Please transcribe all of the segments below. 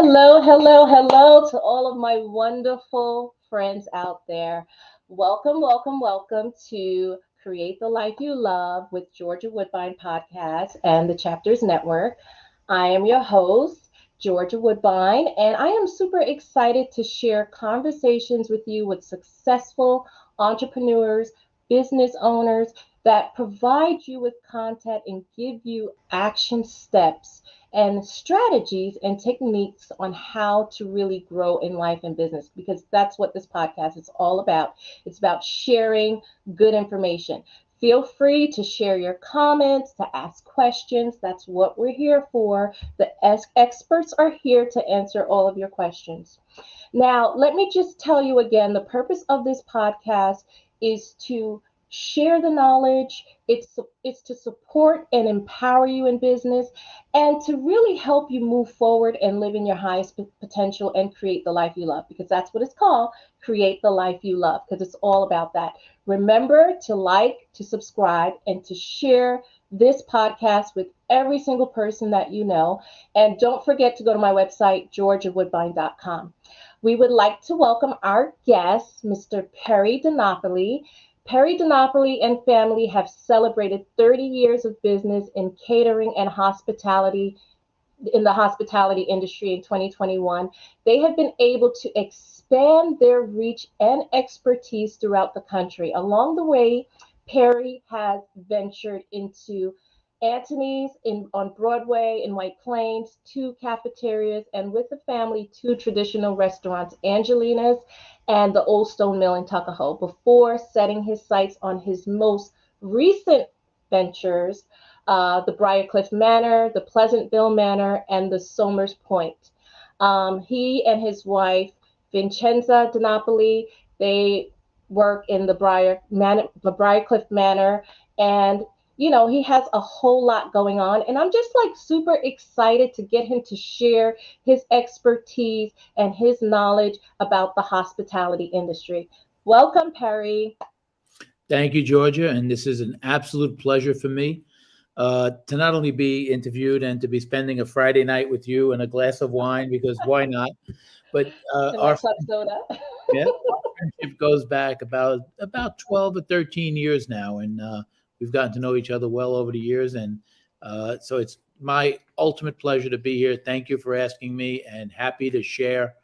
Hello, hello, hello to all of my wonderful friends out there. Welcome, welcome, welcome to Create the Life You Love with Georgia Woodbine podcast and the Chapters Network. I am your host, Georgia Woodbine, and I am super excited to share conversations with you with successful entrepreneurs, business owners that provide you with content and give you action steps and strategies and techniques on how to really grow in life and business because that's what this podcast is all about. It's about sharing good information. Feel free to share your comments, to ask questions. That's what we're here for. The experts are here to answer all of your questions. Now, let me just tell you again, the purpose of this podcast is to share the knowledge, it's to support and empower you in business and to really help you move forward and live in your highest potential and create the life you love because that's what it's called, create the life you love because it's all about that. Remember to like, to subscribe, and to share this podcast with every single person that you know. And don't forget to go to my website, georgiawoodbine.com. We would like to welcome our guest, Mr. Perry DiNapoli. Perry DiNapoli and family have celebrated 30 years of business in catering and hospitality in the hospitality industry in 2021. They have been able to expand their reach and expertise throughout the country. Along the way, Perry has ventured into Anthony's on Broadway in White Plains, two cafeterias, and with the family, two traditional restaurants, Angelina's and the Old Stone Mill in Tuckahoe, before setting his sights on his most recent ventures, the Briarcliff Manor, the Pleasantville Manor, and the Somers Point. He and his wife, Vincenza DiNapoli, they work in the Briarcliff Manor, and he has a whole lot going on, and I'm just like super excited to get him to share his expertise and his knowledge about the hospitality industry. Welcome, Perry. Thank you, Georgia. And this is an absolute pleasure for me to not only be interviewed and to be spending a Friday night with you and a glass of wine, because why not? But And my club soda. yeah, our friendship goes back about 12 or 13 years now. And we've gotten to know each other well over the years. And so it's my ultimate pleasure to be here. Thank you for asking me, and happy to share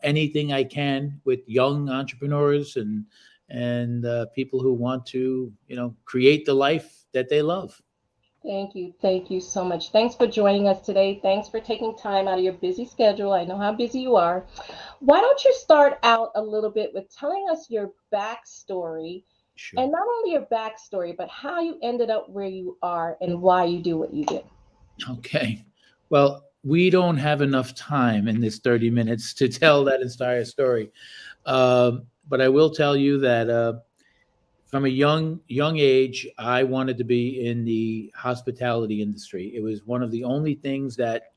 anything I can with young entrepreneurs and people who want to, create the life that they love. Thank you. Thank you so much. Thanks for joining us today. Thanks for taking time out of your busy schedule. I know how busy you are. Why don't you start out a little bit with telling us your backstory, Sure. and not only your backstory, but how you ended up where you are and why you do what you do. Okay. Well, we don't have enough time in this 30 minutes to tell that entire story. But I will tell you that from a young age, I wanted to be in the hospitality industry. It was one of the only things that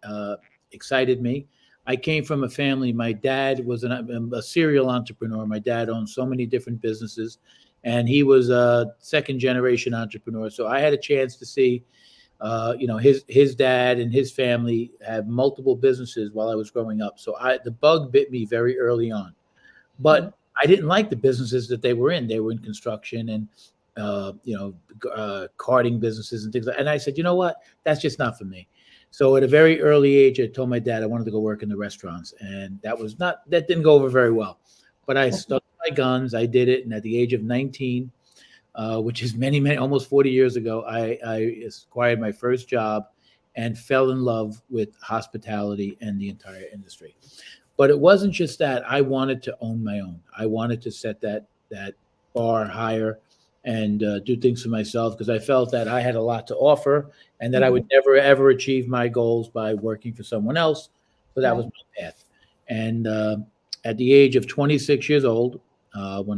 excited me. I came from a family. My dad was a serial entrepreneur. My dad owned so many different businesses, and he was a second generation entrepreneur. So I had a chance to see, his dad and his family had multiple businesses while I was growing up. So the bug bit me very early on, but I didn't like the businesses that they were in. They were in construction and, carting businesses and things like that. And I said, you know what? That's just not for me. So at a very early age, I told my dad I wanted to go work in the restaurants. And that didn't go over very well. But I stuck to my guns. I did it. And at the age of 19, which is many, almost 40 years ago, I acquired my first job and fell in love with hospitality and the entire industry. But it wasn't just that. I wanted to own my own. I wanted to set that bar higher and do things for myself, because I felt that I had a lot to offer and that I would never, ever achieve my goals by working for someone else. So that was my path. And at the age of 26 years old, when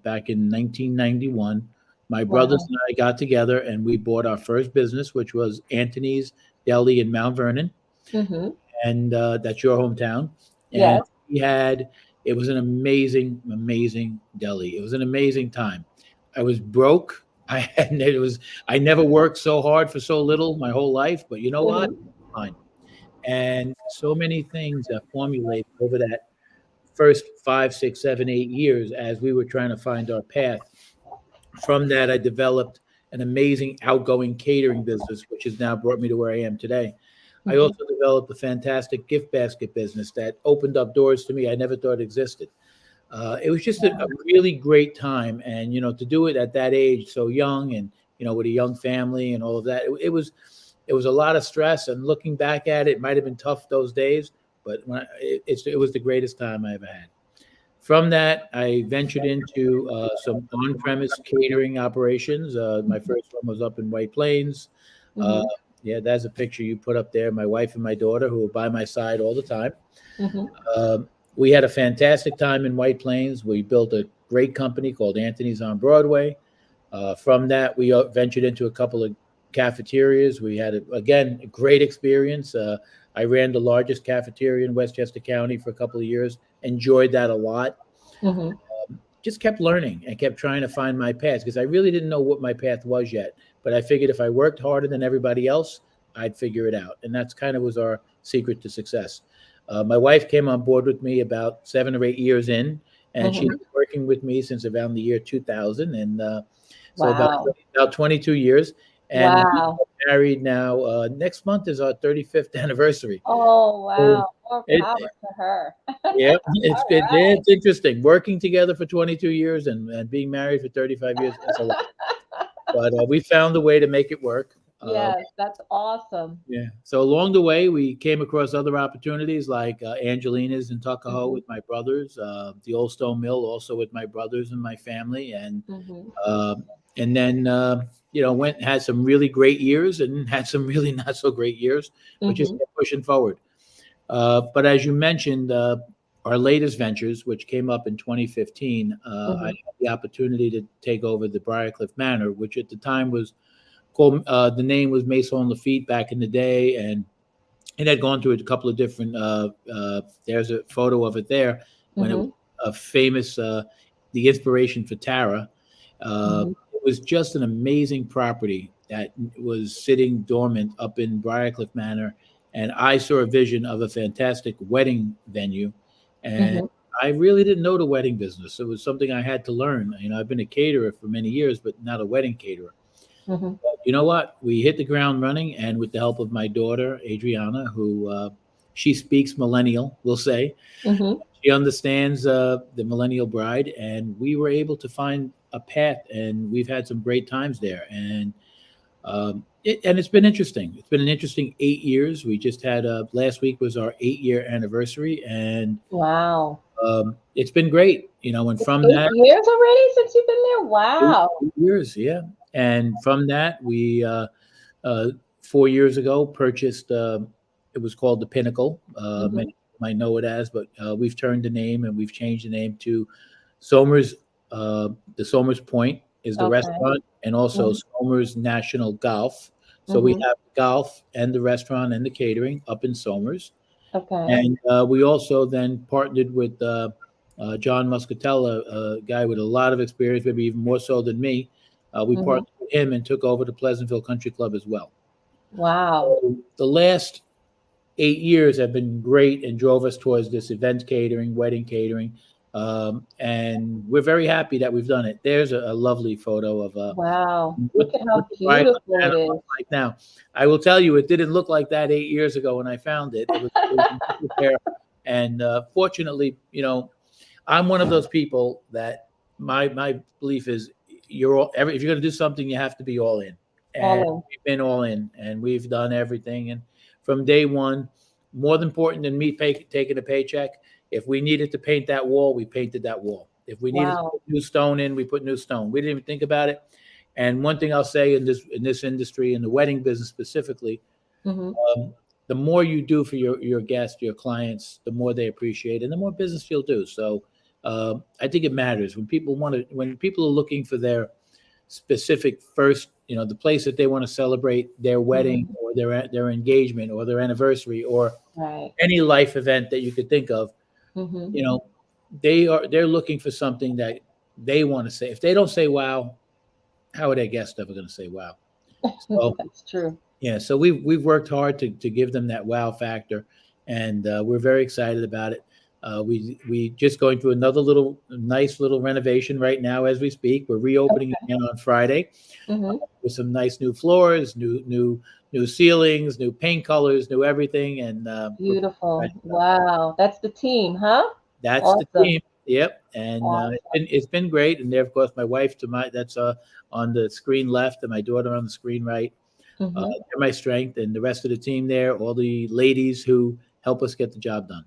back in 1991, my brothers and I got together and we bought our first business, which was Anthony's Deli in Mount Vernon. Mm-hmm. And that's your hometown. And Yes. it was an amazing, amazing deli. It was an amazing time. I was broke. I never worked so hard for so little my whole life, but you know what? Mm-hmm. Fine. and so many things that formulated over that first 5, 6, 7, 8 years as we were trying to find our path. From that, I developed an amazing outgoing catering business, which has now brought me to where I am today. I Mhm. also developed a fantastic gift basket business that opened up doors to me I never thought existed. It was just a really great time, and to do it at that age, so young, and with a young family and all of that, it was a lot of stress. And looking back at it, it might have been tough those days, but it was the greatest time I ever had. From that, I ventured into some on-premise catering operations. My first one was up in White Plains. Uh, Mhm. yeah, that's a picture you put up there. My wife and my daughter, who were by my side all the time. Mhm. We had a fantastic time in White Plains. We built a great company called Anthony's on Broadway. From that, we ventured into a couple of cafeterias. We had, again, a great experience. I ran the largest cafeteria in Westchester County for a couple of years. Enjoyed that a lot. Mhm. Just kept learning and kept trying to find my path because I really didn't know what my path was yet. But I figured if I worked harder than everybody else, I'd figure it out. And that's kind of was our secret to success. My wife came on board with me about 7 or 8 years in, and she's Mhm. been working with me since around the year 2000. And so Wow. about 22 years. And we Wow. are married now. Next month is our 35th anniversary. Oh, So wow. More it, power to her. yeah, All right. it's interesting working together for 22 years and being married for 35 years. It's a lot, but we found a way to make it work. Yes, that's awesome. Yeah. So along the way, we came across other opportunities like Angelina's in Tuckahoe Mhm. with my brothers, the Old Stone Mill also with my brothers and my family, Mhm. um, and then went had some really great years and had some really not so great years, but just Mhm. kept pushing forward. But as you mentioned, our latest ventures, which came up in 2015, I Mhm. had the opportunity to take over the Briarcliff Manor, which at the time was called, the name was Maison Lafitte back in the day, and it had gone through a couple of different. There's a photo of it there when it was Mhm. a famous, the inspiration for Tara. Mhm. It was just an amazing property that was sitting dormant up in Briarcliff Manor, and I saw a vision of a fantastic wedding venue, and Mhm. I really didn't know the wedding business. It was something I had to learn. I've been a caterer for many years, but not a wedding caterer. Mhm. But you know what? We hit the ground running, and with the help of my daughter Adriana, who she speaks millennial, we'll say, Mhm. she understands the millennial bride, and we were able to find a path, and we've had some great times there. And it's been interesting. It's been an interesting 8 years. We just had last week was our 8 year anniversary, and Wow. it's been great. And It's from eight that, years already since you've been there? eight, Wow. 8 years, yeah. And from that, we uh, 4 years ago purchased. It was called the Pinnacle. Many Mhm. people might know it as, but we've turned the name and we've changed the name to Somers. The Somers Point is the Okay. restaurant, and also Mhm. Somers National Golf. So we Mhm. have golf and the restaurant and the catering up in Somers. Okay. And we also then partnered with John Muscatella, a guy with a lot of experience, maybe even more so than me. We Mhm. partnered with him and took over the Pleasantville Country Club as well. Wow. So the last 8 years have been great and drove us towards this event catering, wedding catering. And we're very happy that we've done it. There's a lovely photo of Wow. what, Look at what how the Briarcliff beautiful it Manor is. looks like now. I will tell you, it didn't look like that 8 years ago when I found it. It was in disrepair. And fortunately, I'm one of those people that my belief is if you're going to do something, you have to be all in. And All we've been all in, and we've done everything. And from day one, more important than me taking a paycheck, if we needed to paint that wall, we painted that wall. If we in. needed to Wow. put new stone in, we put new stone. We didn't even think about it. And one thing I'll say in this industry, in the wedding business specifically, Mhm. um, the more you do for your guests, your clients, the more they appreciate, and the more business you'll do. So I think it matters when people are looking for their specific first, the place that they want to celebrate their wedding Mhm. or their engagement or their anniversary or Right. any life event that you could think of. Mhm. You know, they're looking for something that they want to say. If they don't say wow, how are their guests ever going to say wow? So That's true. Yeah, so we've worked hard to give them that wow factor, and we're very excited about it. We just going through another little nice little renovation right now as we speak. We're reopening again on Friday Hmm. with some nice new floors, new ceilings, new paint colors, new everything, and we're Beautiful. excited about that. Wow. That's the team, huh? That's the Awesome. team. Yep, and Awesome. it's been great. And there, of course, my wife to my that's on the screen left, and my daughter on the screen right. Hmm. They're my strength, and the rest of the team there, all the ladies who help us get the job done.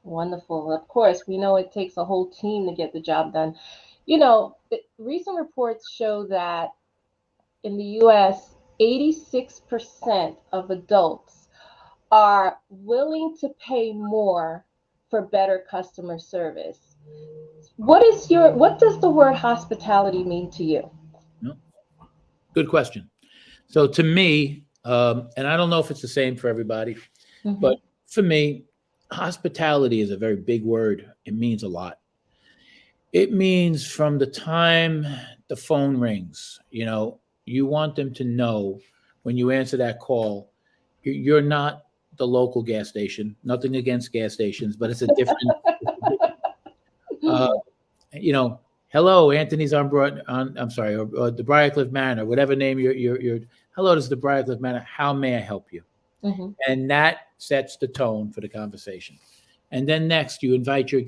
Wonderful. Of course, we know it takes a whole team to get the job done. Recent reports show that in the US, 86% of adults are willing to pay more for better customer service. What does the word hospitality mean to you? No? Good question. So to me, and I don't know if it's the same for everybody, but Hmm. for me, hospitality is a very big word. It means a lot. It means from the time the phone rings, you want them to know when you answer that call, you're not the local gas station. Nothing against gas stations, but uh, you know, hello, Anthony's on Broad, on, I'm sorry, or the Briarcliff Manor, whatever name you're, hello, this is the Briarcliff Manor. How may I help you? Hmm. And that sets the tone for the conversation. And then next, you invite your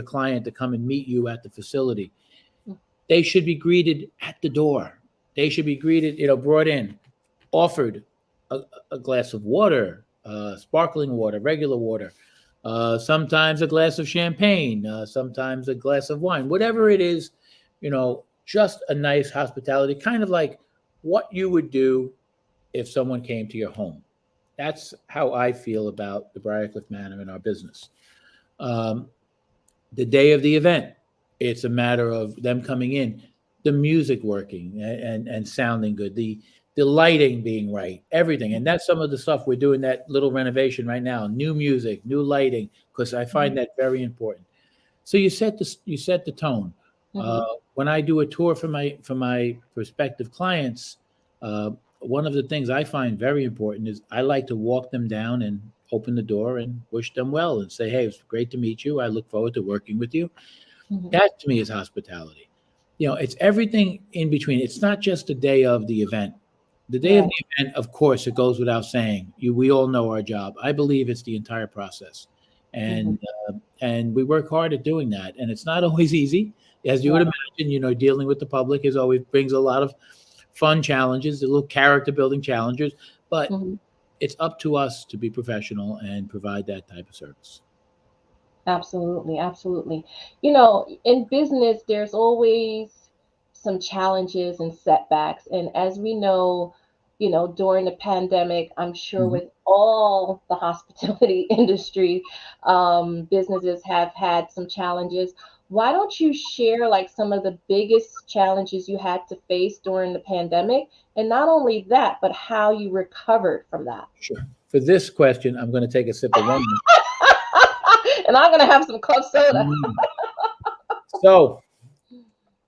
client to come and meet you at the facility. They should be greeted at the door. They should be greeted, brought in, offered a, a glass of water, sparkling water, regular water, sometimes a glass of champagne, sometimes a glass of wine, whatever it is, just a nice hospitality, kind of like what you would do if someone came to your home. That's how I feel about the Briarcliff Manor in our business. Um, the day of the event, it's a matter of them coming in, the music working and sounding good, the lighting being right, everything. And that's some of the stuff we're doing that little renovation right now. New music, new lighting, because I find Hmm. that very important. So you set the tone. Uh, Hmm. when I do a tour for my prospective clients, uh, one of the things I find very important is I like to walk them down and open the door and wish them well and say, "Hey, it's great to meet you. I look forward to working with you." Hmm. That to me is hospitality. It's everything in between. It's not just the day of the event. The day of Right. the event, of course, it goes without saying. We all know our job. I believe it's the entire process, Hmm. and we work hard at doing that. And it's not always easy, as you would Right. imagine. Dealing with the public is always brings a lot of fun challenges, a little character building challenges. But Hmm. it's up to us to be professional and provide that type of service. Absolutely, absolutely. In business, there's always some challenges and setbacks. And as we know, during the pandemic, I'm sure Mhm. with all the hospitality industry, businesses have had some challenges. Why don't you share like some of the biggest challenges you had to face during the pandemic? And not only that, but how you recovered from that. Sure. For this question, I'm going to take a sip of wine. And I'm going to have some club soda. Mm. So,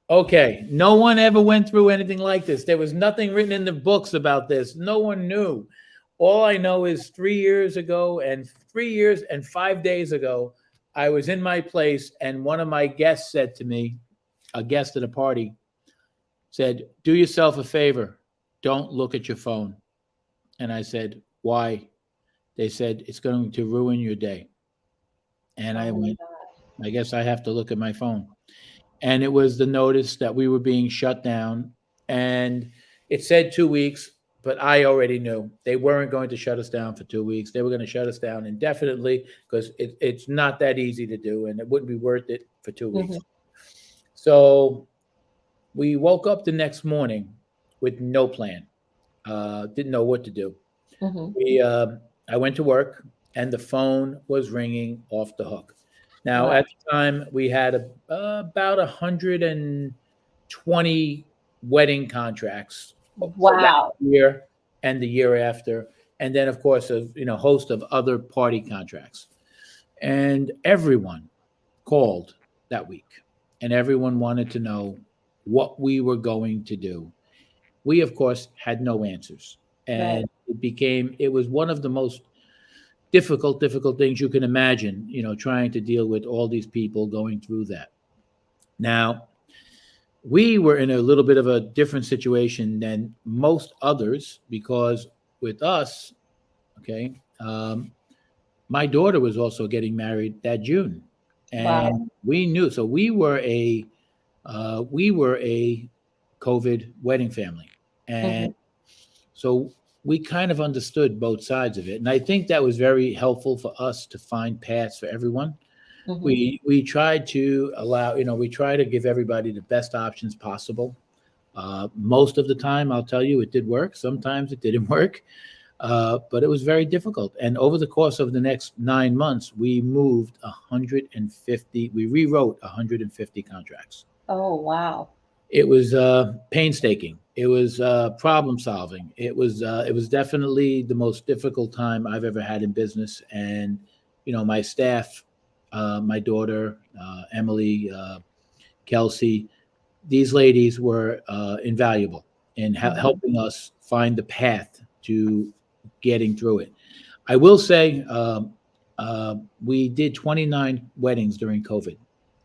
okay, no one ever went through anything like this. There was nothing written in the books about this. No one knew. All I know is 3 years ago and 3 years and 5 days ago, I was in my place and one of my guests said to me, a guest at a party, said, "Do yourself a favor. Don't look at your phone." And I said, "Why?" They said, "It's going to ruin your day." And I Oh my went, God. "I guess I have to look at my phone." And it was the notice that we were being shut down. And it said 2 weeks, but I already knew they weren't going to shut us down for 2 weeks. They were going to shut us down indefinitely because it's not that easy to do and it wouldn't be worth it for 2 weeks. Hmm. So we woke up the next morning with no plan, didn't know what to do. Hmm. We, I went to work and the phone was ringing off the hook. Now, Wow. at the time, we had about 120 wedding contracts for that Wow. year and the year after, and then, of course, a host of other party contracts. And everyone called that week, and everyone wanted to know what we were going to do. We, of course, had no answers. Right. and it was one of the most difficult things you can imagine, trying to deal with all these people going through that. Now, we were in a little bit of a different situation than most others because with us, okay, my daughter was also getting married that June, Wow. and we knew. So we were a COVID wedding family, and Mhm. so we kind of understood both sides of it, and I think that was very helpful for us to find paths for everyone. Mhm. We tried to allow, we try to give everybody the best options possible. Most of the time, I'll tell you, it did work. Sometimes it didn't work, but it was very difficult. And over the course of the next 9 months, we moved 150. We rewrote 150 contracts. Oh, wow. It was painstaking. It was problem solving. It was definitely the most difficult time I've ever had in business. And my staff, my daughter, Emily, Kelsey, these ladies were invaluable in Mhm. helping us find the path to getting through it. I will say we did 29 weddings during COVID,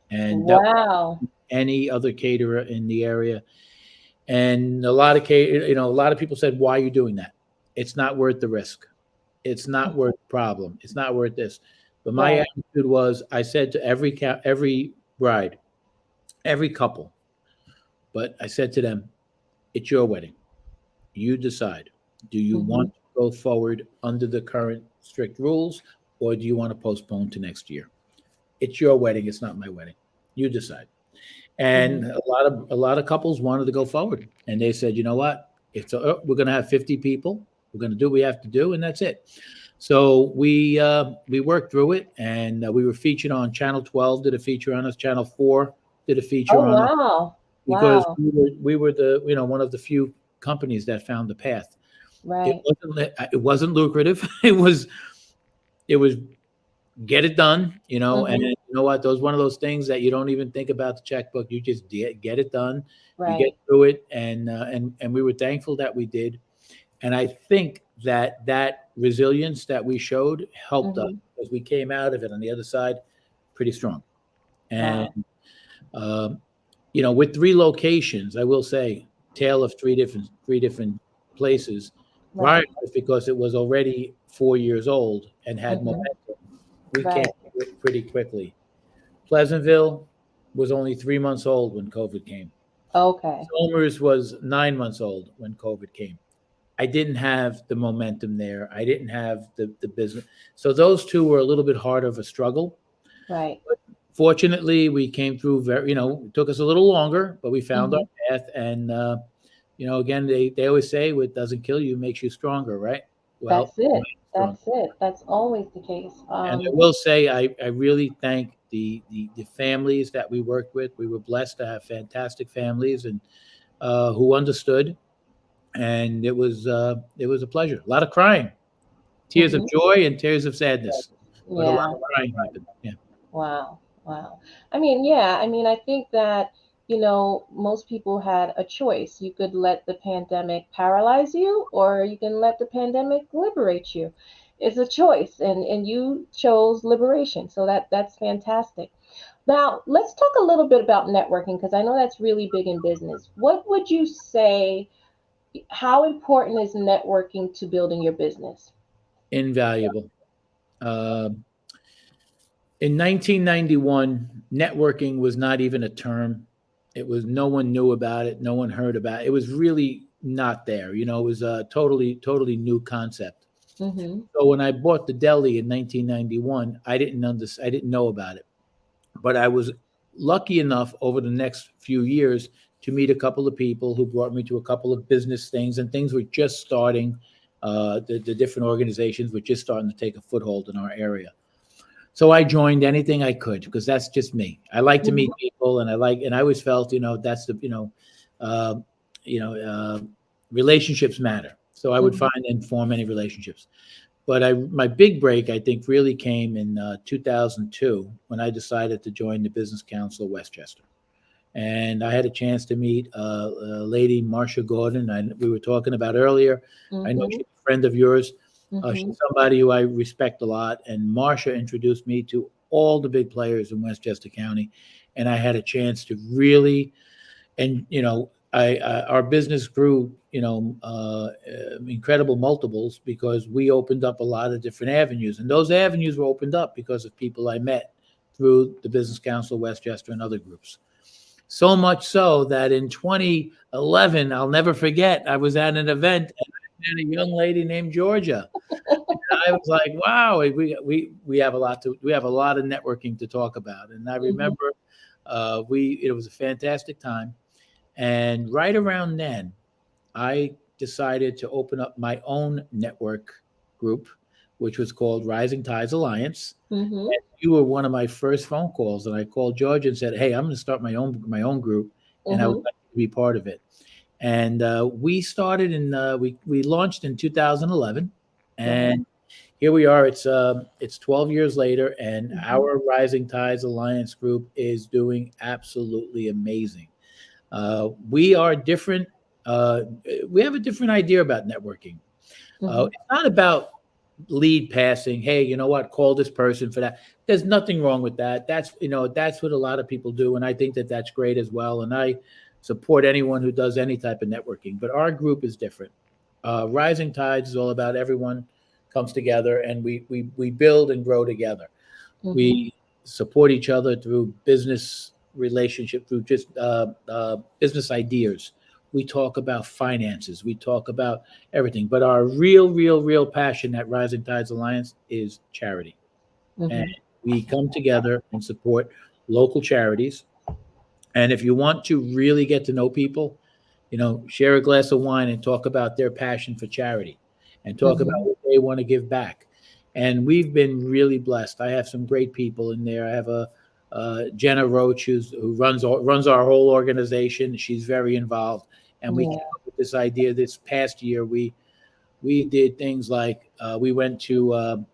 and that Wow. any other caterer in the area. And a lot of people said, "Why are you doing that? It's not worth the risk. It's not worth the problem. It's not worth this." But my Right. attitude was, I said to every bride, every couple, but I said to them, "It's your wedding. You decide. Do you want Mhm. to go forward under the current strict rules, or do you want to postpone to next year? It's your wedding. It's not my wedding. You decide." And Mhm. a lot of couples wanted to go forward, and they said, "You know what? We're going to have 50 people. We're going to do what we have to do, and that's it." So we worked through it, and we were featured on Channel 12. Did a feature on us. Channel 4 did a feature Oh, on us wow. because Wow. we were the one of the few companies that found the path. It Right. wasn't lucrative. It was get it done, and Mhm. you know what? Those one of those things that you don't even think about the checkbook. You just get it done. You get Right. through it, and we were thankful that we did. And I think that resilience that we showed helped us Mhm. as we came out of it on the other side pretty strong. And Wow. um, with three locations, I will say, tale of three different places. Right. Brian, because it was already 4 years old and had Mhm. momentum, we came Right. through it pretty quickly. Pleasantville was only 3 months old when COVID came. Okay. Somers was 9 months old when COVID came. I didn't have the momentum there. I didn't have the business. So those two were a little bit harder of a struggle. Right. But fortunately, we came through it took us a little longer, but we found our Mhm. path. And, again, they always say what doesn't kill you makes you stronger, right? Well, That's it. strong. That's it. That's always the case. And I will say, I really thank the families that we worked with. We were blessed to have fantastic families and who understood, and it was a pleasure. A lot of crying, tears of Mhm. joy and tears of sadness, but a lot Yeah. of crying happened. Yeah. Wow. Wow. I mean, yeah, I mean, I think that, most people had a choice. You could let the pandemic paralyze you, or you can let the pandemic liberate you. It's a choice, and you chose liberation. So that's fantastic. Now, let's talk a little bit about networking because I know that's really big in business. What would you say, how important is networking to building your business? Invaluable. Um in 1991, networking was not even a term. It was no one knew about it, no one heard about it. It was really not there. It was a totally new concept. Mhm. So when I bought the deli in 1991, I didn't know about it. But I was lucky enough over the next few years to meet a couple of people who brought me to a couple of business things, and things were just starting. The different organizations were just starting to take a foothold in our area. So I joined anything I could because that's just me. I like to Mhm. meet people, and I always felt, that's uh, you know, uh, relationships matter. So I would Mhm. find and form any relationships. But my big break, I think, really came in 2002 when I decided to join the Business Council of Westchester. and I had a chance to meet lady Marcia Gordon. We were talking about earlier. I know Mhm. she's a friend of yours. She's Mhm. somebody who I respect a lot, and Marcia introduced me to all the big players in Westchester County, and I had a chance to really, and I our business grew, incredible multiples because we opened up a lot of different avenues, and those avenues were opened up because of people I met through the Business Council of Westchester and other groups. So much so that in 2011, I'll never forget, I was at an event and I met a young lady named Georgia. I was like, wow, we have a lot to we have a lot of networking to talk about. And I Mhm. remember we it was a fantastic time. And right around then, I decided to open up my own network group, which was called Rising Tides Alliance. Mhm. And you were one of my first phone calls, and I called George and said, "Hey, I'm going to start my own group, and I would Mhm. like to be part of it." And we started in we launched in 2011, Wow. and here we are. It's 12 years later, and Mhm. our Rising Tides Alliance group is doing absolutely amazing. We are different. Uh, we have a different idea about networking. Mhm. It's not about lead passing. Hey, you know what? Call this person for that. There's nothing wrong with that. That's what a lot of people do, and I think that that's great as well. And I support anyone who does any type of networking. But our group is different. Rising Tides is all about everyone comes together, and we build and grow together. Mhm. We support each other through business relationship, through just business ideas. We talk about finances. We talk about everything. But our real passion at Rising Tides Alliance is charity. And Mhm. we come together and support local charities. And if you want to really get to know people, share a glass of wine and talk about their passion for charity and talk about Mhm. what they want to give back. And we've been really blessed. I have some great people in there. I have a Jenna Roach who runs our whole organization. She's very involved, and we came Yeah. up with this idea this past year. We did things like we went to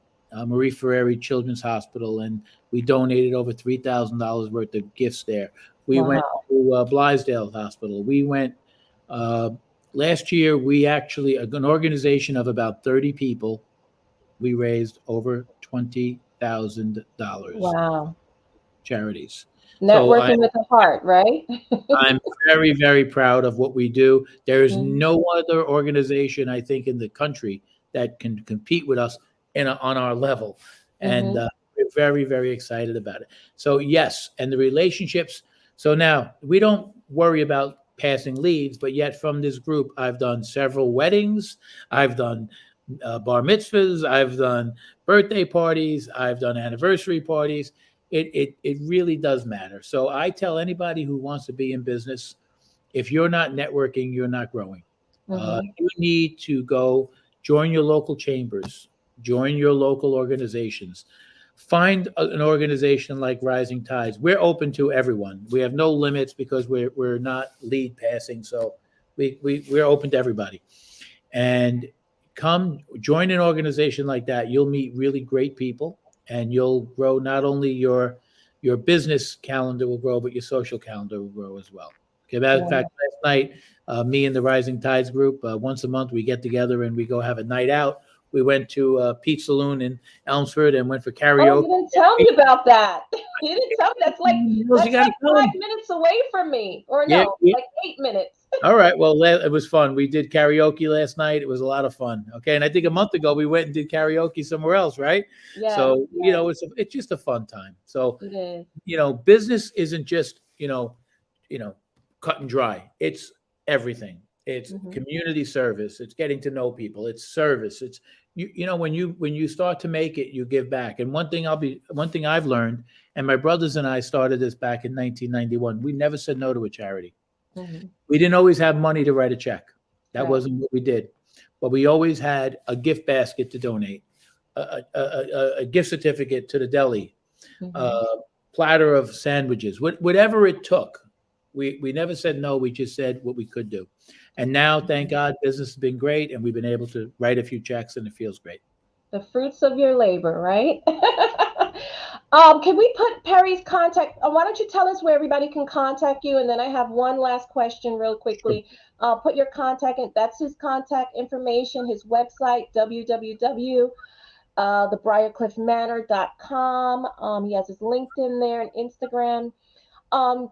Marie Ferreri Children's Hospital and we donated over $3,000 worth of gifts there. We went Wow. to Blithedale Hospital. We went uh, last year. We actually an organization of about 30 people. We raised over $20,000 Wow. charities. So Networking with the heart, right? I'm very, very proud of what we do. There is Mhm. no other organization, I think, in the country that can compete with us on our level. And Mhm. we're very, very excited about it. So, yes, and the relationships. So now we don't worry about passing leads, but yet from this group, I've done several weddings, I've done bar mitzvahs, I've done birthday parties, I've done anniversary parties. It really does matter. So I tell anybody who wants to be in business, if you're not networking, you're not growing. Mhm. You need to go join your local chambers, join your local organizations. Find an organization like Rising Tides. We're open to everyone. We have no limits because we're not lead passing, so we're open to everybody. And come join an organization like that. You'll meet really great people, and you'll grow. Not only your business calendar will grow, but your social calendar will grow as well. Okay, matter of Yeah. fact, last night, me and the Rising Tides group, once a month, we get together and we go have a night out. We went to Pete Saloon in Elmsford and went for Oh, karaoke. you didn't tell me about that. You didn't tell me. You That's got to like come. 5 minutes away from me, or Yeah, no, yeah. like 8 minutes. All right. Well, it was fun. We did karaoke last night. It was a lot of fun. Okay, and I think a month ago we went and did karaoke somewhere else, right? Yes, So yes, it's just a fun time. So it is. business isn't just cut and dry. It's everything. It's Mhm. community service. It's getting to know people. It's service. It's when you start to make it, you give back. And one thing I've learned, and my brothers and I started this back in 1991. We never said no to a charity. Mhm. We didn't always have money to write a check. That Right. wasn't what we did. But we always had a gift basket to donate, a gift certificate to the deli, a Mhm. platter of sandwiches, whatever it took. We never said no. We just said what we could do. And now, thank Mhm. God, business has been great, and we've been able to write a few checks, and it feels great. The fruits of your labor, right? Can we put Perry's contact? Why don't you tell us where everybody can contact you? And then I have one last question, real Sure. quickly. Put your contact in. That's his contact information. His website, www. thebriarcliffmanor.com. He has his LinkedIn there and Instagram. Um,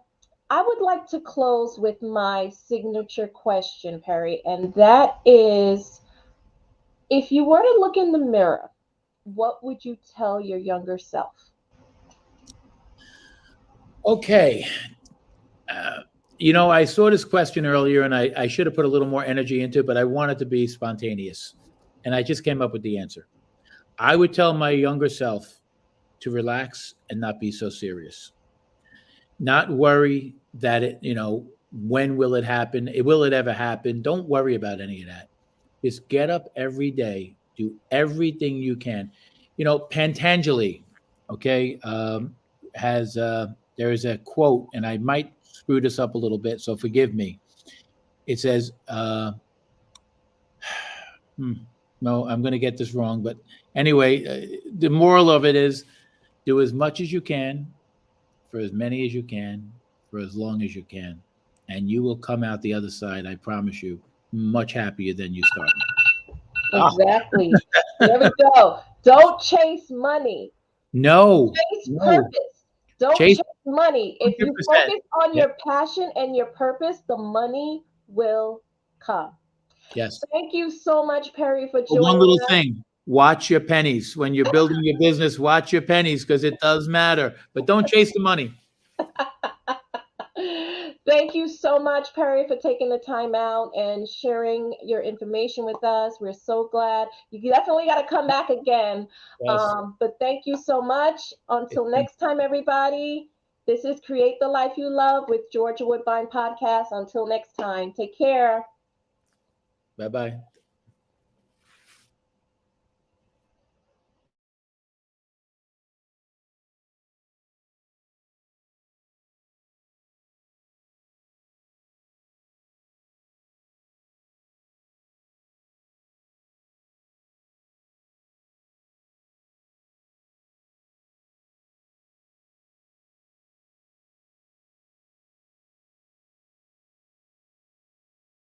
I would like to close with my signature question, Perry, and that is, if you were to look in the mirror, what would you tell your younger self? Okay. Uh, I saw this question earlier, and I should have put a little more energy into it, but I wanted to be spontaneous, and I just came up with the answer. I would tell my younger self to relax and not be so serious, not worry that when will it happen? Will it ever happen? Don't worry about any of that. Just get up every day, do everything you can. Pantangeli, okay, has there is a quote, and I might screw this up a little bit, so forgive me. It says, hmm, no, I'm going to get this wrong, but anyway, the moral of it is do as much as you can for as many as you can for as long as you can, and you will come out the other side. I promise you, much happier than you started. Ah. Exactly. There we go. Don't chase money. No, Chase no, purpose. Don't chase chase money. If you 100%. focus on Yeah. your passion and your purpose, the money will come. Yes. Thank you so much, Perry, for But one joining little us. thing, watch your pennies. When you're building your business, watch your pennies because it does matter. But don't chase the money. Thank you so much, Perry, for taking the time out and sharing your information with us. We're so glad. You definitely got to come back again. Yes. But thank you so much. It's Until been, next time, everybody, this is Create the Life You Love with Georgia Woodbine Podcast. Until next time, take care. bye bye.